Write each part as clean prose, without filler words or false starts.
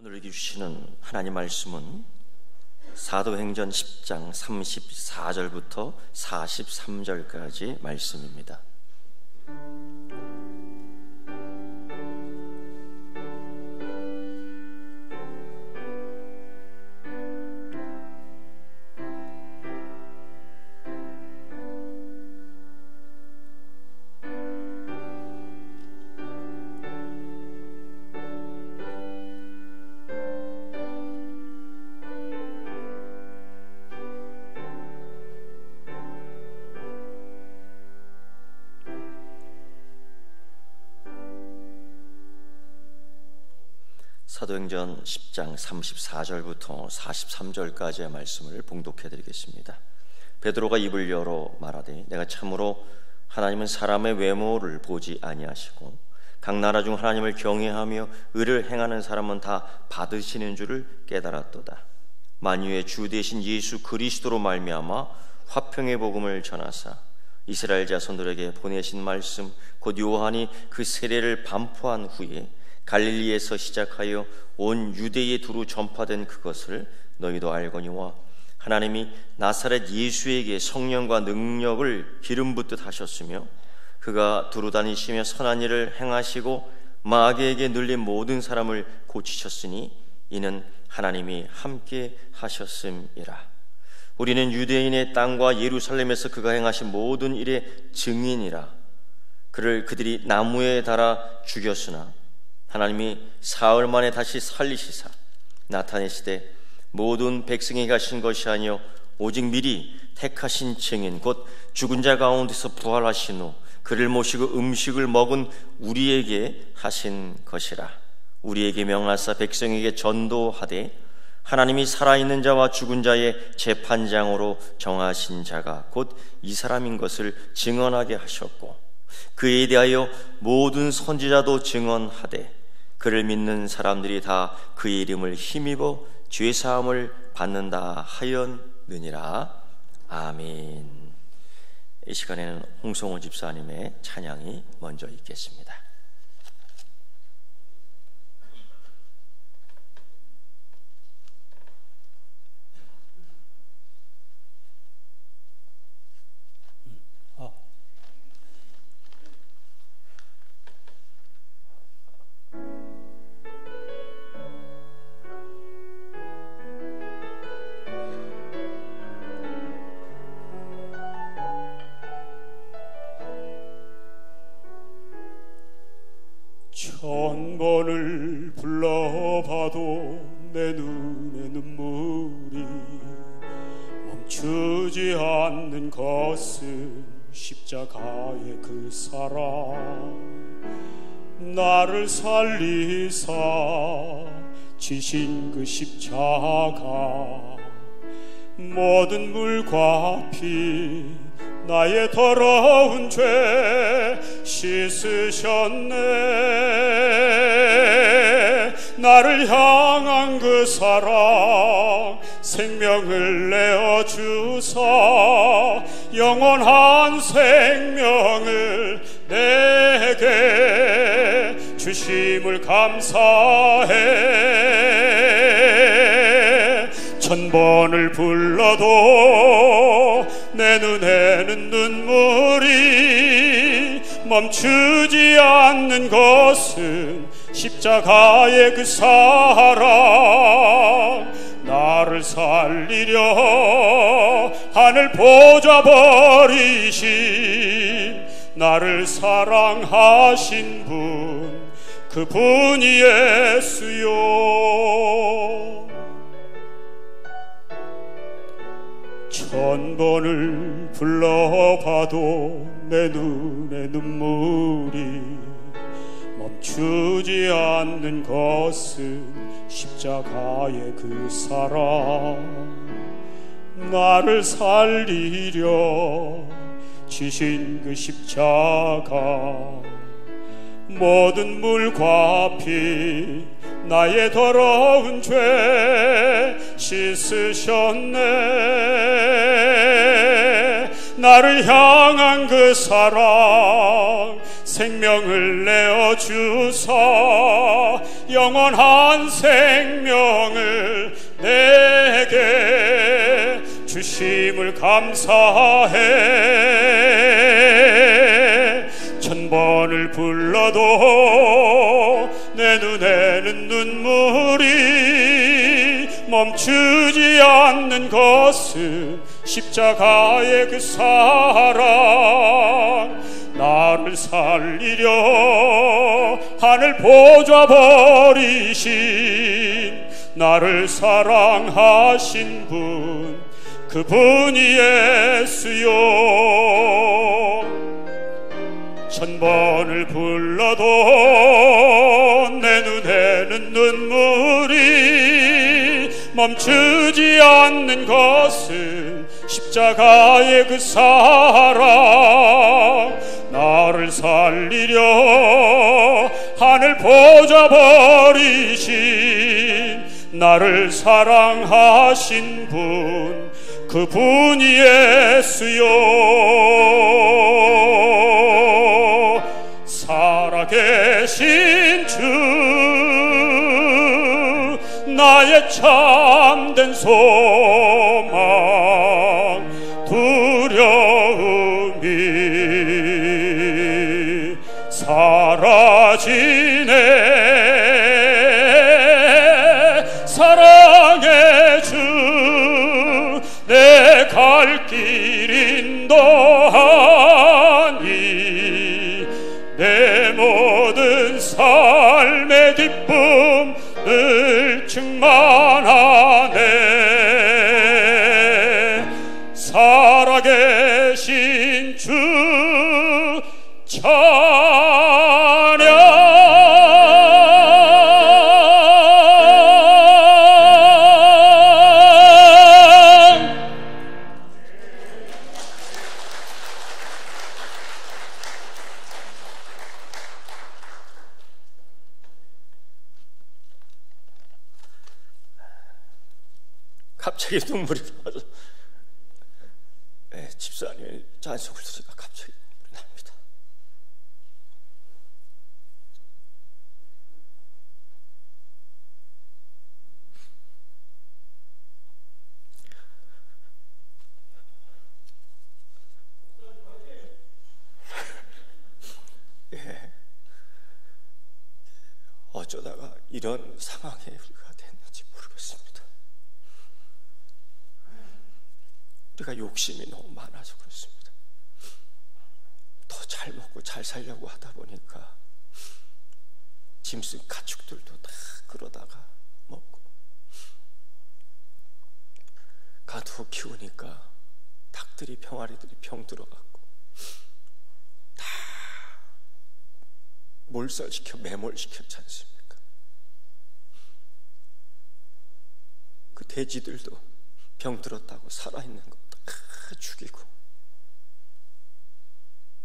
오늘 읽어주시는 하나님 말씀은 사도행전 10장 34절부터 43절까지 말씀입니다. 사도행전 10장 34절부터 43절까지의 말씀을 봉독해 드리겠습니다. 베드로가 입을 열어 말하되 내가 참으로 하나님은 사람의 외모를 보지 아니하시고 각 나라 중 하나님을 경외하며 의를 행하는 사람은 다 받으시는 줄을 깨달았도다. 만유의 주 되신 예수 그리스도로 말미암아 화평의 복음을 전하사 이스라엘 자손들에게 보내신 말씀 곧 요한이 그 세례를 반포한 후에 갈릴리에서 시작하여 온 유대에 두루 전파된 그것을 너희도 알거니와 하나님이 나사렛 예수에게 성령과 능력을 기름 붓듯 하셨으며 그가 두루 다니시며 선한 일을 행하시고 마귀에게 눌린 모든 사람을 고치셨으니 이는 하나님이 함께 하셨음이라. 우리는 유대인의 땅과 예루살렘에서 그가 행하신 모든 일의 증인이라. 그를 그들이 나무에 달아 죽였으나 하나님이 사흘 만에 다시 살리시사 나타내시되 모든 백성이 가신 것이 아니요 오직 미리 택하신 증인 곧 죽은 자 가운데서 부활하신 후 그를 모시고 음식을 먹은 우리에게 하신 것이라. 우리에게 명하사 백성에게 전도하되 하나님이 살아있는 자와 죽은 자의 재판장으로 정하신 자가 곧 이 사람인 것을 증언하게 하셨고 그에 대하여 모든 선지자도 증언하되 그를 믿는 사람들이 다 그의 이름을 힘입어 죄사함을 받는다 하였느니라. 아멘. 이 시간에는 홍성호 집사님의 찬양이 먼저 있겠습니다. 천 번을 불러봐도 내 눈에 눈물이 멈추지 않는 것은 십자가의 그 사랑. 나를 살리사 지신 그 십자가 모든 물과 피 나의 더러운 죄 씻으셨네. 나를 향한 그 사랑 생명을 내어주사 영원한 생명을 내게 주심을 감사해. 천 번을 불러도 내 눈에는 눈물이 멈추지 않는 것은 십자가의 그 사랑. 나를 살리려 하늘 보좌 버리신 나를 사랑하신 분 그분이 예수요. 천 번을 불러봐도 내 눈에 눈물이 멈추지 않는 것은 십자가의 그 사랑. 나를 살리려 지신 그 십자가 모든 물과 피 나의 더러운 죄 씻으셨네. 나를 향한 그 사랑 생명을 내어주사 영원한 생명을 내게 주심을 감사해. 천번을 불러도 내 눈에는 눈물이 멈추지 않는 것은 십자가의 그 사랑. 나를 살리려 하늘 보좌 버리신 나를 사랑하신 분, 그분이 예수요. 천번을 불러도 내 눈에는 눈물이 멈추지 않는 것은 십자가의 그 사랑. 나를 살리려 하늘 보좌 버리신 나를 사랑하신 분, 그분이 예수요. 살아계신 주, 나의 참된 소망, 두려움이 사라지네. 사랑의 주, 내 갈 길 인도하니 내 모든 삶의 기쁨 늘 충만하네. 살아계신 주 찬양. 갑자기 눈물이 나서 집사님의 찬송을 들으니까 갑자기 눈물이 납니다. 어쩌다가 이런 상황에 우리가 됐는지 모르겠습니다. 우리가 욕심이 너무 많아서 그렇습니다. 더 잘 먹고 잘 살려고 하다 보니까 짐승 가축들도 다 끌어다가 먹고, 가두 키우니까 닭들이 병아리들이 병 들어갔고 다 몰살시켜 매몰시켰지 않습니까? 그 돼지들도 병 들었다고 살아있는 거 다 죽이고,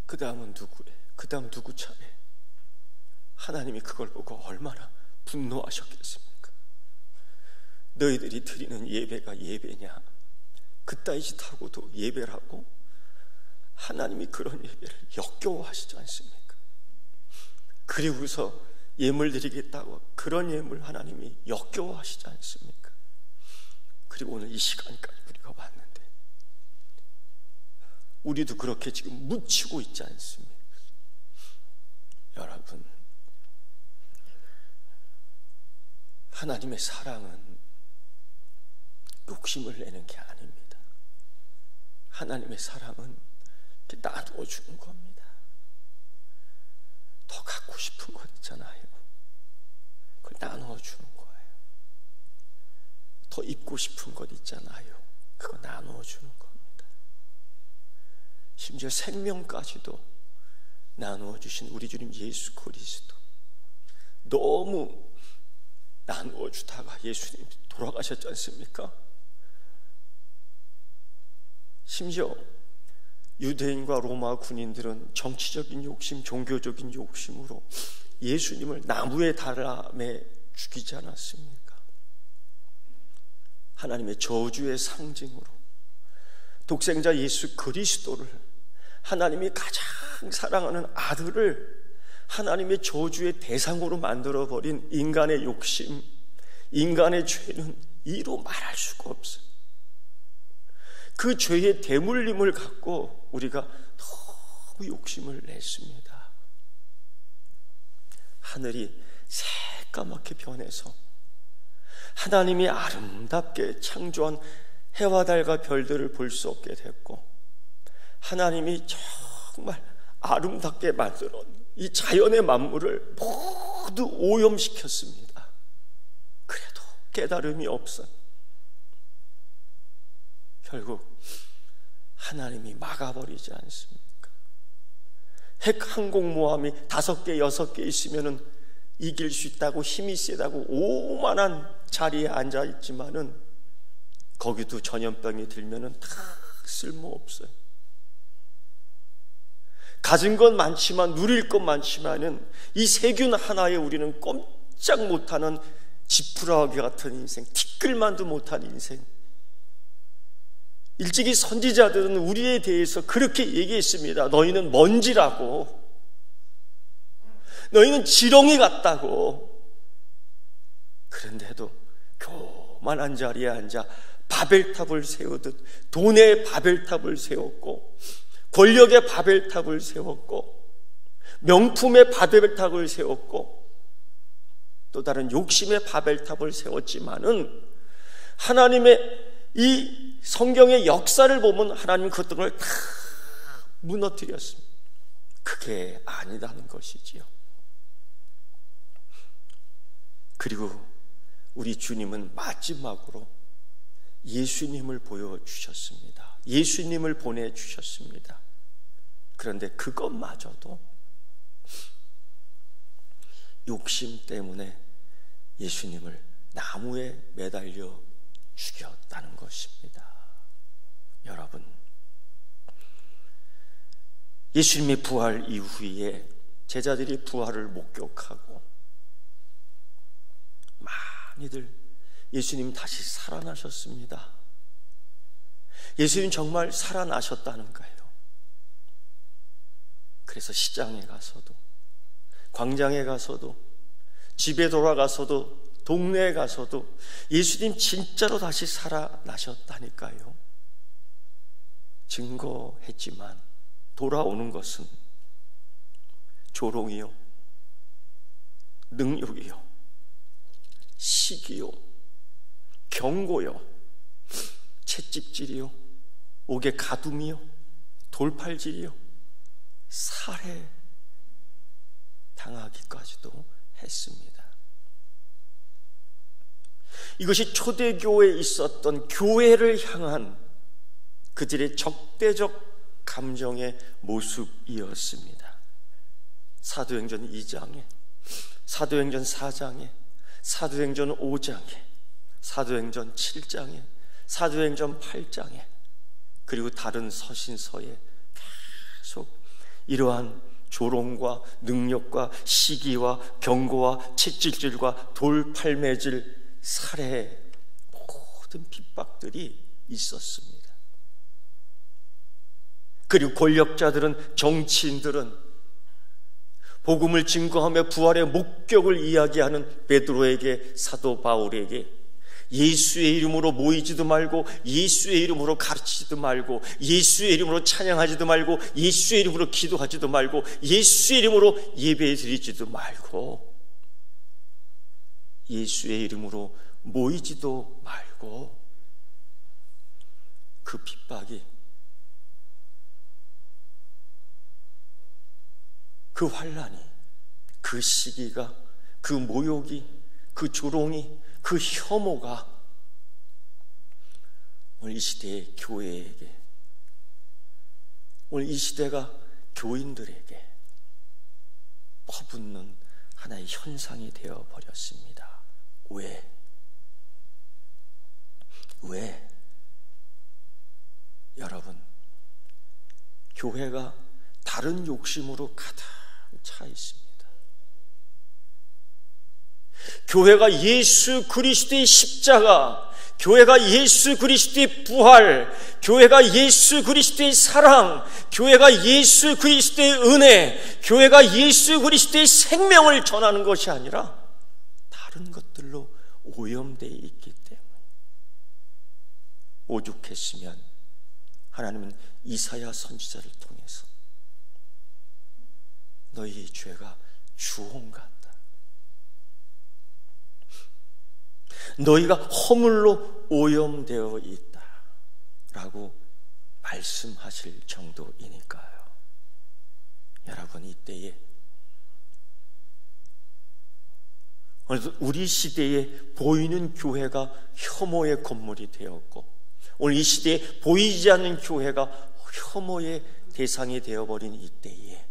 그 다음은 누구예요? 그 다음 누구 차례? 하나님이 그걸 보고 얼마나 분노하셨겠습니까? 너희들이 드리는 예배가 예배냐? 그따위 짓 하고도 예배라고? 하나님이 그런 예배를 역겨워하시지 않습니까? 그리고서 예물 드리겠다고 그런 예물 하나님이 역겨워하시지 않습니까? 그리고 오늘 이 시간까지 우리가 왔는데 우리도 그렇게 지금 묻히고 있지 않습니까? 여러분, 하나님의 사랑은 욕심을 내는 게 아닙니다. 하나님의 사랑은 이렇게 나누어 주는 겁니다. 더 갖고 싶은 것 있잖아요. 그걸 나누어 주는 거예요. 더 입고 싶은 것 있잖아요. 그거 나누어 주는 겁니다. 심지어 생명까지도 나누어 주신 우리 주님 예수 그리스도, 너무 나누어 주다가 예수님이 돌아가셨지 않습니까? 심지어 유대인과 로마 군인들은 정치적인 욕심, 종교적인 욕심으로 예수님을 나무에 달아매 죽이지 않았습니까? 하나님의 저주의 상징으로 독생자 예수 그리스도를, 하나님이 가장 사랑하는 아들을 하나님의 저주의 대상으로 만들어버린 인간의 욕심, 인간의 죄는 이로 말할 수가 없어요. 그 죄의 대물림을 갖고 우리가 너무 욕심을 냈습니다. 하늘이 새까맣게 변해서 하나님이 아름답게 창조한 해와 달과 별들을 볼 수 없게 됐고, 하나님이 정말 아름답게 만들어 이 자연의 만물을 모두 오염시켰습니다. 그래도 깨달음이 없어요. 결국 하나님이 막아버리지 않습니까? 핵 항공모함이 5개, 6개 있으면은 이길 수 있다고, 힘이 세다고 오만한 자리에 앉아 있지만은 거기도 전염병이 들면은 다 쓸모없어요. 가진 건 많지만, 누릴 건 많지만은 이 세균 하나에 우리는 꼼짝 못하는 지푸라기 같은 인생, 티끌만도 못한 인생. 일찍이 선지자들은 우리에 대해서 그렇게 얘기했습니다. 너희는 먼지라고, 너희는 지렁이 같다고. 그런데도 교만한 자리에 앉아 바벨탑을 세우듯 돈의 바벨탑을 세웠고, 권력의 바벨탑을 세웠고, 명품의 바벨탑을 세웠고, 또 다른 욕심의 바벨탑을 세웠지만은 하나님의 이 성경의 역사를 보면 하나님 그것들을 다 무너뜨렸습니다. 그게 아니라는 것이지요. 그리고 우리 주님은 마지막으로 예수님을 보여주셨습니다. 예수님을 보내주셨습니다. 그런데 그것마저도 욕심 때문에 예수님을 나무에 매달려 죽였다는 것입니다. 여러분, 예수님의 부활 이후에 제자들이 부활을 목격하고 많이들 예수님 다시 살아나셨습니다. 예수님 정말 살아나셨다는가요? 그래서 시장에 가서도, 광장에 가서도, 집에 돌아가서도, 동네에 가서도 예수님 진짜로 다시 살아나셨다니까요. 증거했지만 돌아오는 것은 조롱이요, 능욕이요, 시기요, 경고요, 채찍질이요, 옥에 가둠이요, 돌팔질이요, 살해 당하기까지도 했습니다. 이것이 초대교회에 있었던 교회를 향한 그들의 적대적 감정의 모습이었습니다. 사도행전 2장에, 사도행전 4장에, 사도행전 5장에, 사도행전 7장에, 사도행전 8장에, 그리고 다른 서신서에 계속 이러한 조롱과 능력과 시기와 경고와 채찍질과 돌팔매질, 살해, 모든 핍박들이 있었습니다. 그리고 권력자들은, 정치인들은 복음을 증거하며 부활의 목격을 이야기하는 베드로에게, 사도 바울에게 예수의 이름으로 모이지도 말고, 예수의 이름으로 가르치지도 말고, 예수의 이름으로 찬양하지도 말고, 예수의 이름으로 기도하지도 말고, 예수의 이름으로 예배 드리지도 말고, 예수의 이름으로 모이지도 말고, 그 핍박이, 그 환난이, 그 시기가, 그 모욕이, 그 조롱이, 그 혐오가 오늘 이 시대의 교회에게, 오늘 이 시대가 교인들에게 퍼붓는 하나의 현상이 되어버렸습니다. 왜? 여러분, 교회가 다른 욕심으로 가득 차 있습니다. 교회가 예수 그리스도의 십자가, 교회가 예수 그리스도의 부활, 교회가 예수 그리스도의 사랑, 교회가 예수 그리스도의 은혜, 교회가 예수 그리스도의 생명을 전하는 것이 아니라 다른 것들로 오염되어 있기 때문에 오죽했으면 하나님은 이사야 선지자를 통해서 너희의 죄가 주홍 같다, 너희가 허물로 오염되어 있다 라고 말씀하실 정도이니까요. 여러분, 이때에 우리 시대에 보이는 교회가 혐오의 건물이 되었고, 오늘 이 시대에 보이지 않는 교회가 혐오의 대상이 되어버린 이때에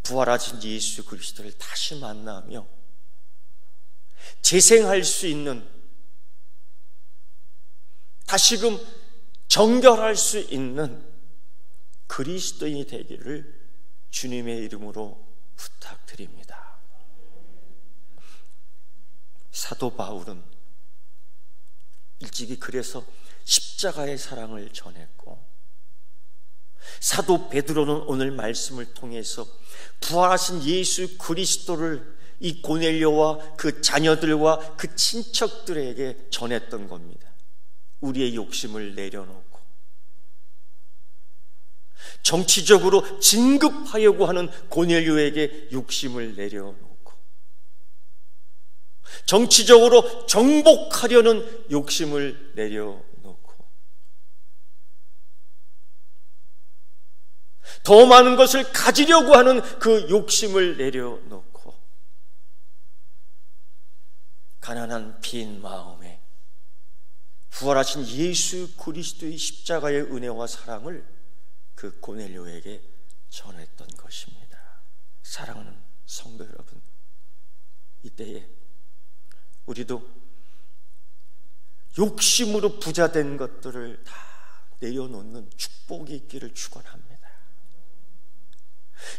부활하신 예수 그리스도를 다시 만나며 재생할 수 있는, 다시금 정결할 수 있는 그리스도인이 되기를 주님의 이름으로 부탁드립니다. 사도 바울은 일찍이 그래서 십자가의 사랑을 전했고, 사도 베드로는 오늘 말씀을 통해서 부활하신 예수 그리스도를 이 고넬료와 그 자녀들과 그 친척들에게 전했던 겁니다. 우리의 욕심을 내려놓고 정치적으로 진급하려고 하는 고넬료에게 욕심을 내려놓고 정치적으로 정복하려는 욕심을 내려놓고 더 많은 것을 가지려고 하는 그 욕심을 내려놓고 가난한 빈 마음에 부활하신 예수 그리스도의 십자가의 은혜와 사랑을 그 고넬료에게 전했던 것입니다. 사랑하는 성도 여러분, 이때에 우리도 욕심으로 부자된 것들을 다 내려놓는 축복이 있기를 축원합니다.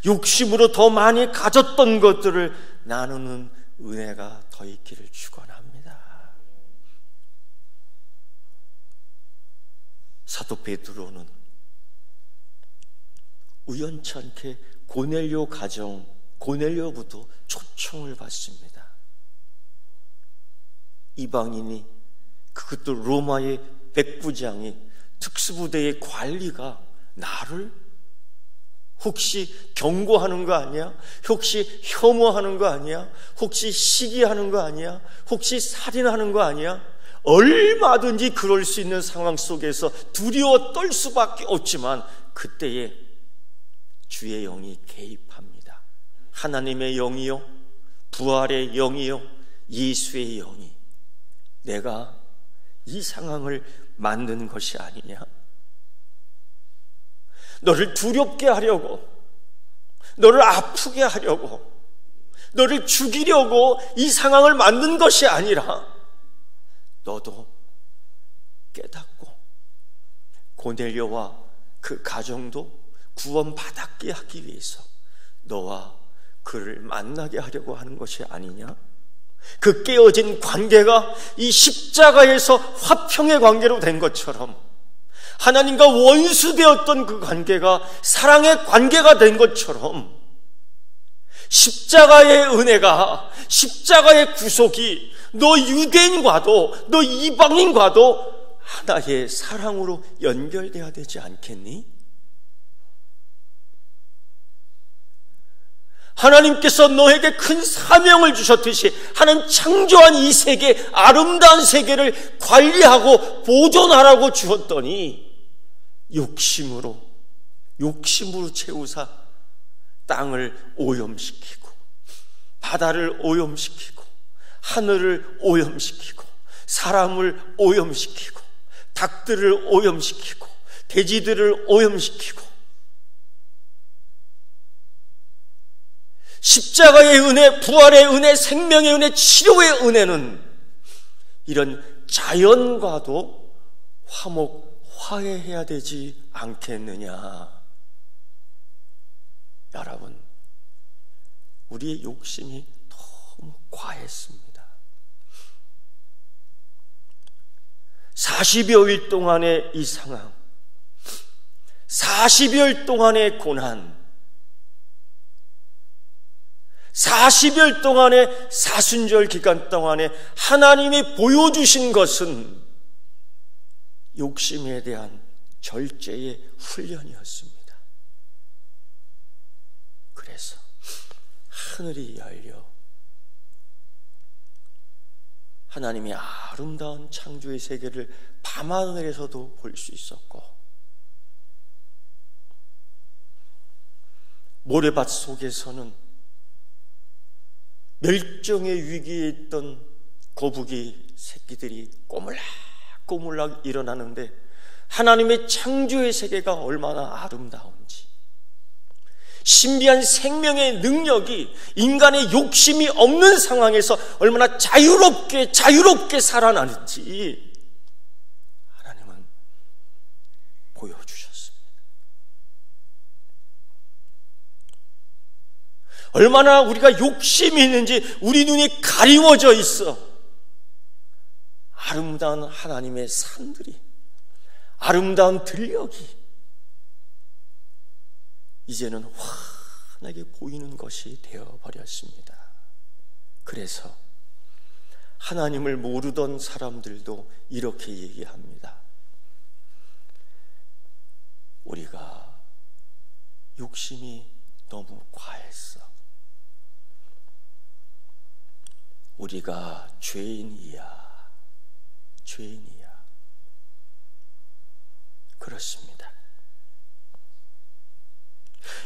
욕심으로 더 많이 가졌던 것들을 나누는 은혜가 더 있기를 축원합니다. 사도 베드로는 우연찮게 고넬료 가정, 고넬료부터 초청을 받습니다. 이방인이, 그것도 로마의 백부장이, 특수부대의 관리가 나를 혹시 경고하는 거 아니야? 혹시 혐오하는 거 아니야? 혹시 시기하는 거 아니야? 혹시 살인하는 거 아니야? 얼마든지 그럴 수 있는 상황 속에서 두려워 떨 수밖에 없지만 그때에 주의 영이 개입합니다. 하나님의 영이요, 부활의 영이요, 예수의 영이 내가 이 상황을 만든 것이 아니냐? 너를 두렵게 하려고, 너를 아프게 하려고, 너를 죽이려고 이 상황을 만든 것이 아니라 너도 깨닫고 고넬료와 그 가정도 구원받았게 하기 위해서 너와 그를 만나게 하려고 하는 것이 아니냐? 그 깨어진 관계가 이 십자가에서 화평의 관계로 된 것처럼, 하나님과 원수되었던 그 관계가 사랑의 관계가 된 것처럼, 십자가의 은혜가, 십자가의 구속이 너 유대인과도 너 이방인과도 하나의 사랑으로 연결돼야 되지 않겠니? 하나님께서 너에게 큰 사명을 주셨듯이 하나님 창조한 이 세계, 아름다운 세계를 관리하고 보존하라고 주었더니 욕심으로 채우사 땅을 오염시키고 바다를 오염시키고 하늘을 오염시키고 사람을 오염시키고 닭들을 오염시키고 돼지들을 오염시키고, 십자가의 은혜, 부활의 은혜, 생명의 은혜, 치료의 은혜는 이런 자연과도 화해해야 되지 않겠느냐. 여러분, 우리의 욕심이 너무 과했습니다. 40여일 동안의 이 상황, 40여일 동안의 고난, 40일 동안의 사순절 기간 동안에 하나님이 보여주신 것은 욕심에 대한 절제의 훈련이었습니다. 그래서 하늘이 열려 하나님의 아름다운 창조의 세계를 밤하늘에서도 볼 수 있었고, 모래밭 속에서는 멸종의 위기에 있던 거북이 새끼들이 꼬물락꼬물락 일어나는데 하나님의 창조의 세계가 얼마나 아름다운지, 신비한 생명의 능력이 인간의 욕심이 없는 상황에서 얼마나 자유롭게 살아나는지 하나님은 보여주셨습니다. 얼마나 우리가 욕심이 있는지 우리 눈이 가리워져 있어. 아름다운 하나님의 산들이, 아름다운 들녘이 이제는 환하게 보이는 것이 되어버렸습니다. 그래서 하나님을 모르던 사람들도 이렇게 얘기합니다. 우리가 욕심이 너무 과했어. 우리가 죄인이야. 그렇습니다.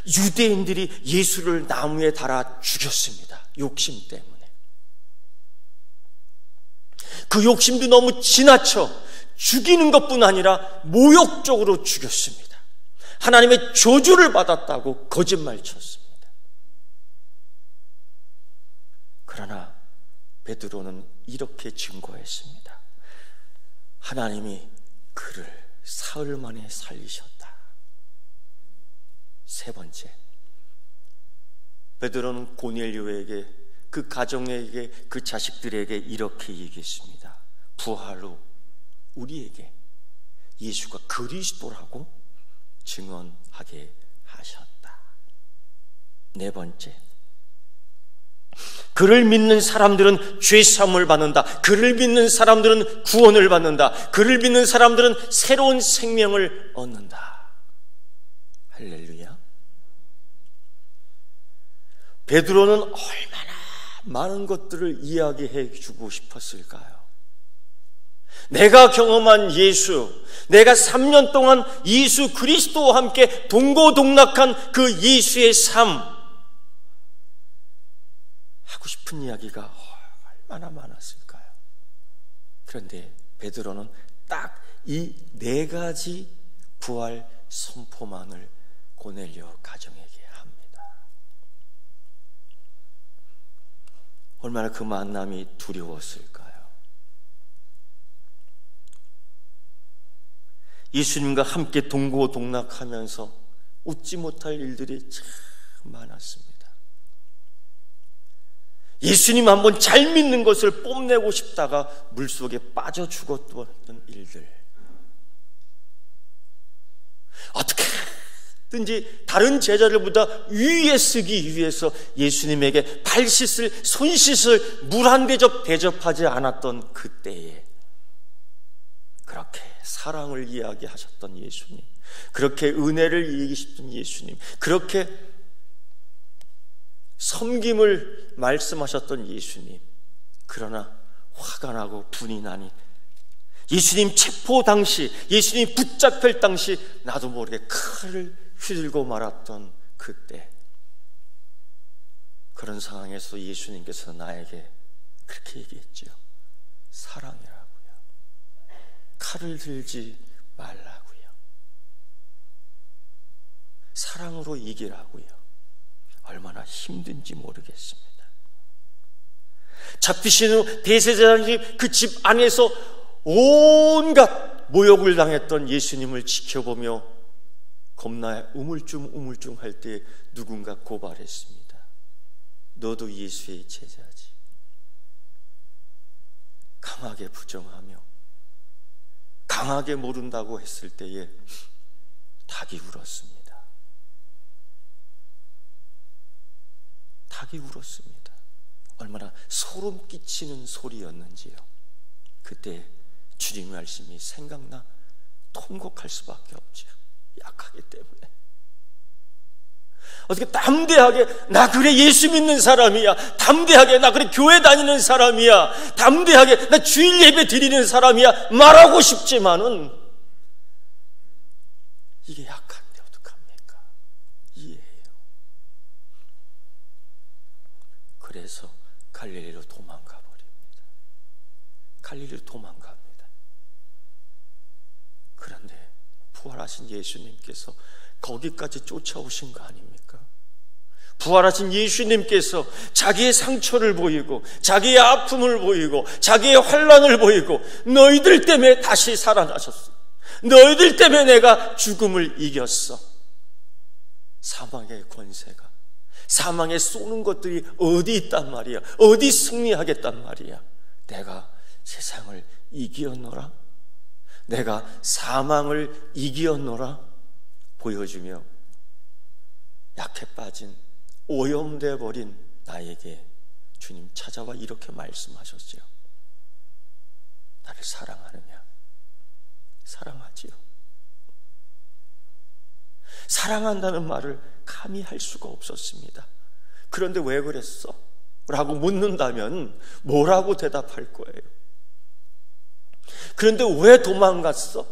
유대인들이 예수를 나무에 달아 죽였습니다. 욕심 때문에. 그 욕심도 너무 지나쳐 죽이는 것뿐 아니라 모욕적으로 죽였습니다. 하나님의 저주를 받았다고 거짓말 쳤습니다. 그러나 베드로는 이렇게 증거했습니다. 하나님이 그를 사흘 만에 살리셨다. 세 번째, 베드로는 고넬료에게, 그 가정에게, 그 자식들에게 이렇게 얘기했습니다. 부활 후 우리에게 예수가 그리스도라고 증언하게 하셨다. 네 번째, 그를 믿는 사람들은 죄사함을 받는다. 그를 믿는 사람들은 구원을 받는다. 그를 믿는 사람들은 새로운 생명을 얻는다. 할렐루야. 베드로는 얼마나 많은 것들을 이야기해 주고 싶었을까요? 내가 경험한 예수, 내가 3년 동안 예수 그리스도와 함께 동고동락한 그 예수의 삶, 하고 싶은 이야기가 얼마나 많았을까요? 그런데 베드로는 딱 이 네 가지 부활 선포만을 고넬료 가정에게 합니다. 얼마나 그 만남이 두려웠을까요? 예수님과 함께 동고동락하면서 웃지 못할 일들이 참 많았습니다. 예수님 한번 잘 믿는 것을 뽐내고 싶다가 물속에 빠져 죽었던 일들, 어떻게든지 다른 제자들보다 위에 쓰기 위해서 예수님에게 발 씻을, 손 씻을 물 한 대접 대접하지 않았던 그때에 그렇게 사랑을 이야기하셨던 예수님, 그렇게 은혜를 이야기하셨던 예수님, 그렇게 섬김을 말씀하셨던 예수님, 그러나 화가 나고 분이 나니 예수님 체포 당시, 예수님 붙잡힐 당시 나도 모르게 칼을 휘둘고 말았던 그때, 그런 상황에서 예수님께서 나에게 그렇게 얘기했죠. 사랑이라고요. 칼을 들지 말라고요. 사랑으로 이기라고요. 얼마나 힘든지 모르겠습니다. 잡히신 후 대제사장님 그 집 안에서 온갖 모욕을 당했던 예수님을 지켜보며 겁나 우물쭈물쭈 할 때 누군가 고발했습니다. 너도 예수의 제자지. 강하게 부정하며 강하게 모른다고 했을 때에 닭이 울었습니다. 닭이 울었습니다. 얼마나 소름 끼치는 소리였는지요. 그때 주님의 말씀이 생각나 통곡할 수밖에 없죠. 약하기 때문에. 어떻게 담대하게 나 그래 예수 믿는 사람이야, 담대하게 나 그래 교회 다니는 사람이야, 담대하게 나 주일 예배 드리는 사람이야 말하고 싶지만은 이게 약한데 어떡합니까? 이해해요. 그래서 갈릴리로 도망가 버립니다. 갈릴리로 도망갑니다. 그런데 부활하신 예수님께서 거기까지 쫓아오신 거 아닙니까? 부활하신 예수님께서 자기의 상처를 보이고 자기의 아픔을 보이고 자기의 환난을 보이고 너희들 때문에 다시 살아나셨어. 너희들 때문에 내가 죽음을 이겼어. 사망의 권세가, 사망에 쏘는 것들이 어디 있단 말이야. 어디 승리하겠단 말이야. 내가 세상을 이기었노라, 내가 사망을 이기었노라 보여주며 약해 빠진 오염되어 버린 나에게 주님 찾아와 이렇게 말씀하셨죠. 나를 사랑하느냐? 사랑하지요. 사랑한다는 말을 감히 할 수가 없었습니다. 그런데 왜 그랬어? 라고 묻는다면 뭐라고 대답할 거예요? 그런데 왜 도망갔어?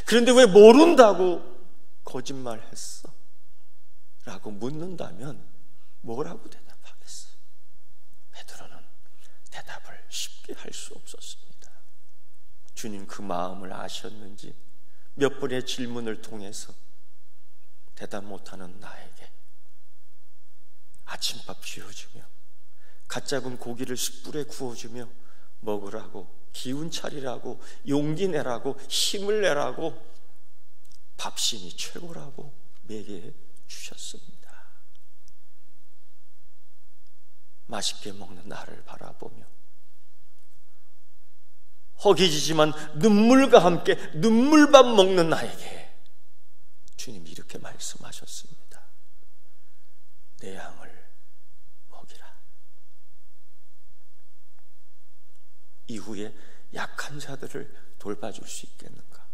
그런데 왜 모른다고 거짓말했어? 라고 묻는다면 뭐라고 대답하겠어? 베드로는 대답을 쉽게 할 수 없었습니다. 주님 그 마음을 아셨는지 몇 번의 질문을 통해서 대답 못하는 나에게 아침밥 쥐어주며 갓 잡은 고기를 숯불에 구워주며 먹으라고, 기운 차리라고, 용기 내라고, 힘을 내라고, 밥심이 최고라고 먹여 주셨습니다. 맛있게 먹는 나를 바라보며 허기지지만 눈물과 함께 눈물밥 먹는 나에게 주님이 이렇게 말씀하셨습니다. 내 양을 먹이라. 이후에 약한 자들을 돌봐줄 수 있겠는가?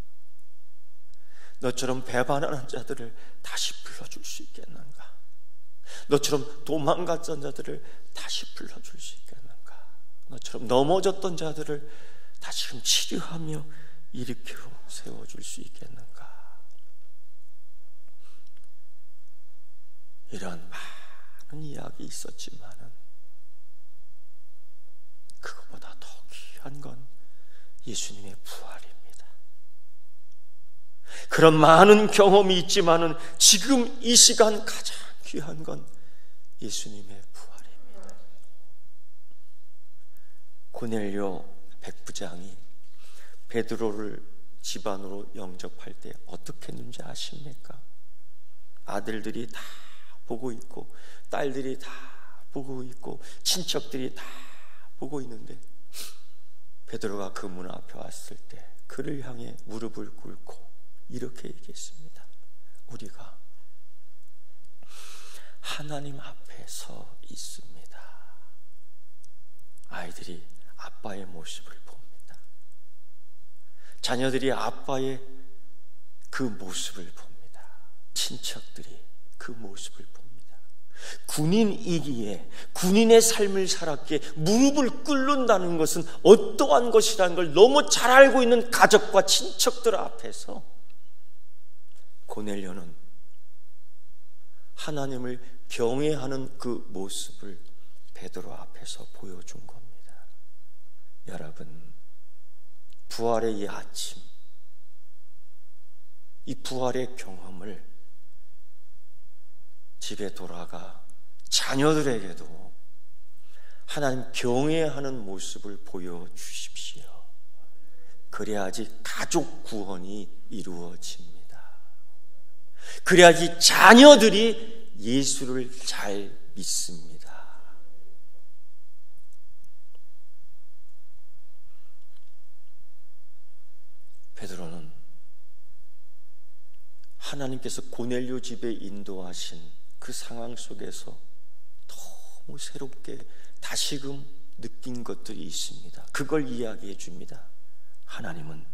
너처럼 배반하는 자들을 다시 불러줄 수 있겠는가? 너처럼 도망갔던 자들을 다시 불러줄 수 있겠는가? 너처럼 넘어졌던 자들을 다시금 치료하며 일으켜 세워줄 수 있겠는가? 이런 많은 이야기 있었지만은 그것보다 더 귀한 건 예수님의 부활입니다. 그런 많은 경험이 있지만은 지금 이 시간 가장 귀한 건 예수님의 부활입니다. 고넬료 백부장이 베드로를 집안으로 영접할 때 어떻게 했는지 아십니까? 아들들이 다 보고 있고 딸들이 다 보고 있고 친척들이 다 보고 있는데 베드로가 그 문 앞에 왔을 때 그를 향해 무릎을 꿇고 이렇게 얘기했습니다. 우리가 하나님 앞에 서 있습니다. 아이들이 아빠의 모습을 봅니다. 자녀들이 아빠의 그 모습을 봅니다. 친척들이 그 모습을 봅니다. 군인이기에 군인의 삶을 살았기에 무릎을 꿇는다는 것은 어떠한 것이라는 걸 너무 잘 알고 있는 가족과 친척들 앞에서 고넬료는 하나님을 경외하는 그 모습을 베드로 앞에서 보여준 겁니다. 여러분, 부활의 이 아침, 이 부활의 경험을 집에 돌아가 자녀들에게도 하나님 경외하는 모습을 보여주십시오. 그래야지 가족 구원이 이루어집니다. 그래야지 자녀들이 예수를 잘 믿습니다. 베드로는 하나님께서 고넬료 집에 인도하신 그 상황 속에서 너무 새롭게 다시금 느낀 것들이 있습니다. 그걸 이야기해 줍니다. 하나님은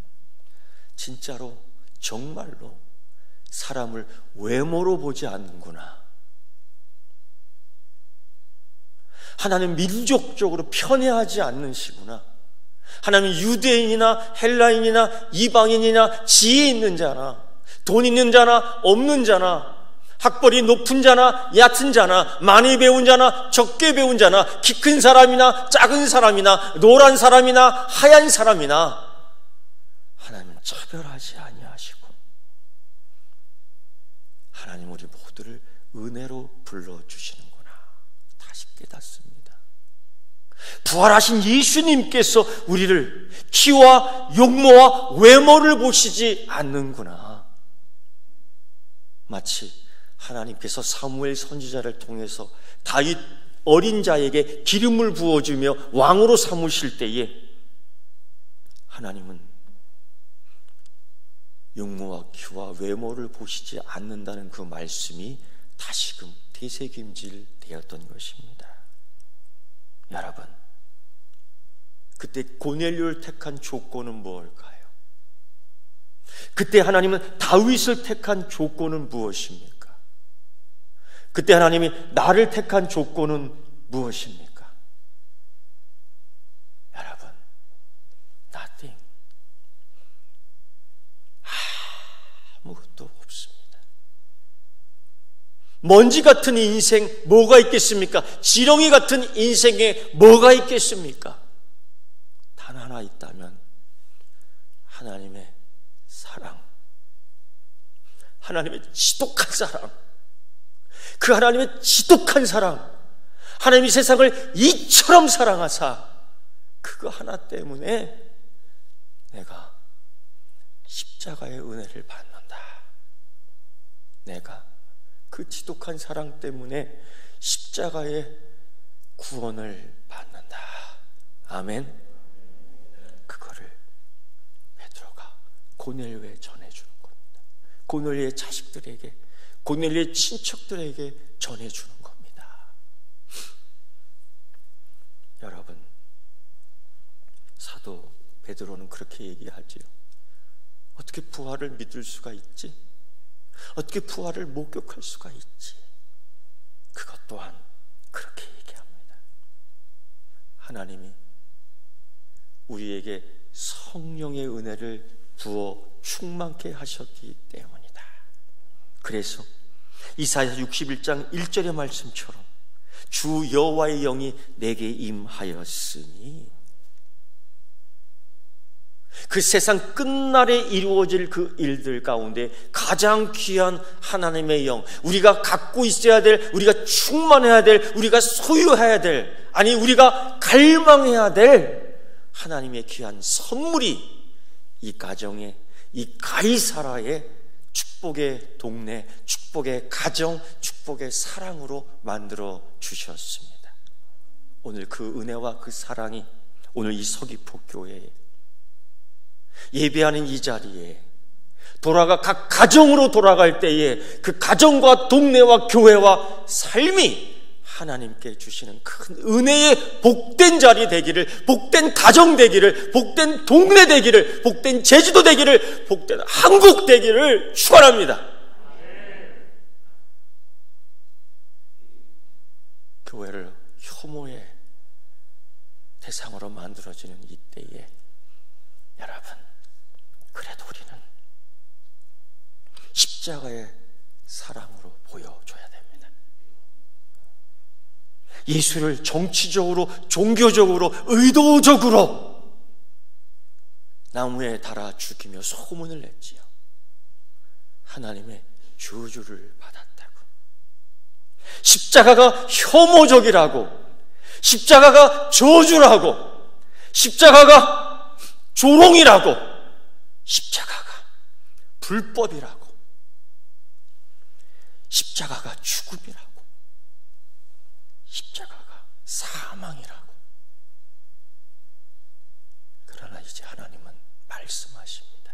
진짜로 정말로 사람을 외모로 보지 않는구나. 하나님 민족적으로 편애하지 않는시구나. 하나님 유대인이나 헬라인이나 이방인이나 지혜 있는 자나 돈 있는 자나 없는 자나 학벌이 높은 자나 얕은 자나 많이 배운 자나 적게 배운 자나 키 큰 사람이나 작은 사람이나 노란 사람이나 하얀 사람이나 하나님은 차별하지 아니하시고 하나님 우리 모두를 은혜로 불러주시는구나 다시 깨닫습니다. 부활하신 예수님께서 우리를 키와 용모와 외모를 보시지 않는구나. 마치 하나님께서 사무엘 선지자를 통해서 다윗 어린 자에게 기름을 부어주며 왕으로 삼으실 때에 하나님은 용모와 키와 외모를 보시지 않는다는 그 말씀이 다시금 되새김질 되었던 것입니다. 여러분, 그때 고넬료를 택한 조건은 무엇일까요? 그때 하나님은 다윗을 택한 조건은 무엇입니까? 그때 하나님이 나를 택한 조건은 무엇입니까? 여러분, nothing. 아무것도 없습니다. 먼지 같은 인생 뭐가 있겠습니까? 지렁이 같은 인생에 뭐가 있겠습니까? 단 하나 있다면 하나님의 사랑, 하나님의 지독한 사랑, 그 하나님의 지독한 사랑, 하나님이 세상을 이처럼 사랑하사 그거 하나 때문에 내가 십자가의 은혜를 받는다. 내가 그 지독한 사랑 때문에 십자가의 구원을 받는다. 아멘. 그거를 베드로가 고넬료에 전해주는 겁니다. 고넬료의 자식들에게, 고넬료의 친척들에게 전해주는 겁니다. 여러분, 사도 베드로는 그렇게 얘기하지요. 어떻게 부활을 믿을 수가 있지? 어떻게 부활을 목격할 수가 있지? 그것 또한 그렇게 얘기합니다. 하나님이 우리에게 성령의 은혜를 부어 충만케 하셨기 때문이다. 그래서 이사야 61장 1절의 말씀처럼 주 여호와의 영이 내게 임하였으니, 그 세상 끝날에 이루어질 그 일들 가운데 가장 귀한 하나님의 영, 우리가 갖고 있어야 될, 우리가 충만해야 될, 우리가 소유해야 될, 아니 우리가 갈망해야 될 하나님의 귀한 선물이 이 가정에, 이 가이사라의 축복의 동네, 축복의 가정, 축복의 사랑으로 만들어 주셨습니다. 오늘 그 은혜와 그 사랑이 오늘 이 서귀포 교회에 예배하는 이 자리에 각 가정으로 돌아갈 때에 그 가정과 동네와 교회와 삶이 하나님께 주시는 큰 은혜의 복된 자리 되기를, 복된 가정 되기를, 복된 동네 되기를, 복된 제주도 되기를, 복된 한국 되기를 축원합니다. 교회를 혐오의 대상으로 만들어지는 이때에 여러분, 그래도 우리는 십자가의 사랑으로 보여줘야 됩니다. 예수를 정치적으로, 종교적으로, 의도적으로 나무에 달아 죽이며 소문을 냈지요. 하나님의 저주를 받았다고. 십자가가 혐오적이라고, 십자가가 저주라고, 십자가가 조롱이라고, 십자가가 불법이라고, 십자가가 죽음이라고, 십자가가 사망이라고. 그러나 이제 하나님은 말씀하십니다.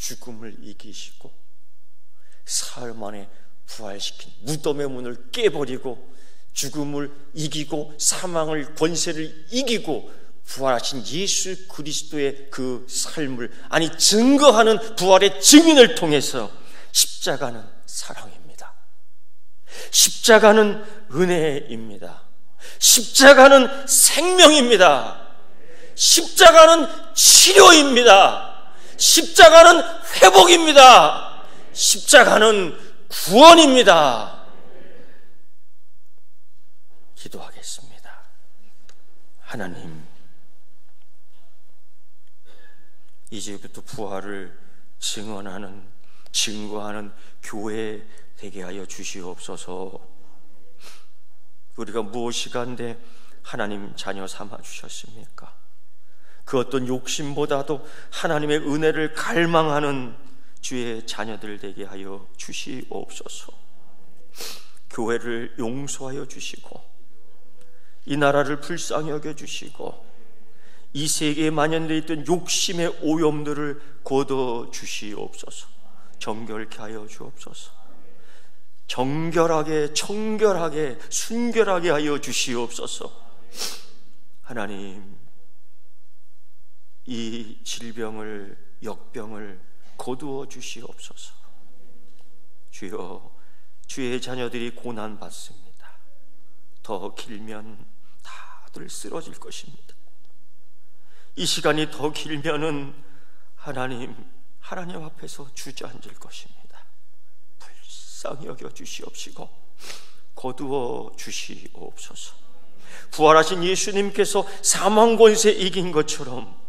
죽음을 이기시고 사흘 만에 부활시킨 무덤의 문을 깨버리고 죽음을 이기고 사망을 권세를 이기고 부활하신 예수 그리스도의 그 삶을 증거하는 부활의 증인을 통해서 십자가는 사랑입니다. 십자가는 은혜입니다. 십자가는 생명입니다. 십자가는 치료입니다. 십자가는 회복입니다. 십자가는 구원입니다. 기도하겠습니다. 하나님, 이제부터 부활을 증거하는 교회 되게 하여 주시옵소서. 우리가 무엇이 간데 하나님 자녀 삼아 주셨습니까? 그 어떤 욕심보다도 하나님의 은혜를 갈망하는 주의 자녀들 되게 하여 주시옵소서. 교회를 용서하여 주시고 이 나라를 불쌍히 여겨 주시고 이 세계에 만연되어 있던 욕심의 오염들을 거둬 주시옵소서. 정결케 하여 주옵소서. 정결하게, 청결하게, 순결하게 하여 주시옵소서. 하나님, 이 질병을, 역병을 거두어 주시옵소서. 주여, 주의 자녀들이 고난받습니다. 더 길면 다들 쓰러질 것입니다. 이 시간이 더 길면은 하나님 앞에서 주저앉을 것입니다. 불쌍히 여겨 주시옵시고 거두어 주시옵소서. 부활하신 예수님께서 사망 권세 이긴 것처럼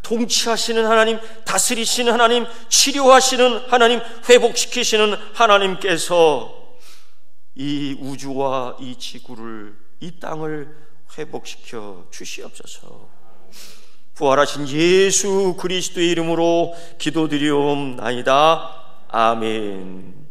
통치하시는 하나님, 다스리시는 하나님, 치료하시는 하나님, 회복시키시는 하나님께서 이 우주와 이 지구를, 이 땅을 회복시켜 주시옵소서. 부활하신 예수 그리스도의 이름으로 기도드리옵나이다. 아멘.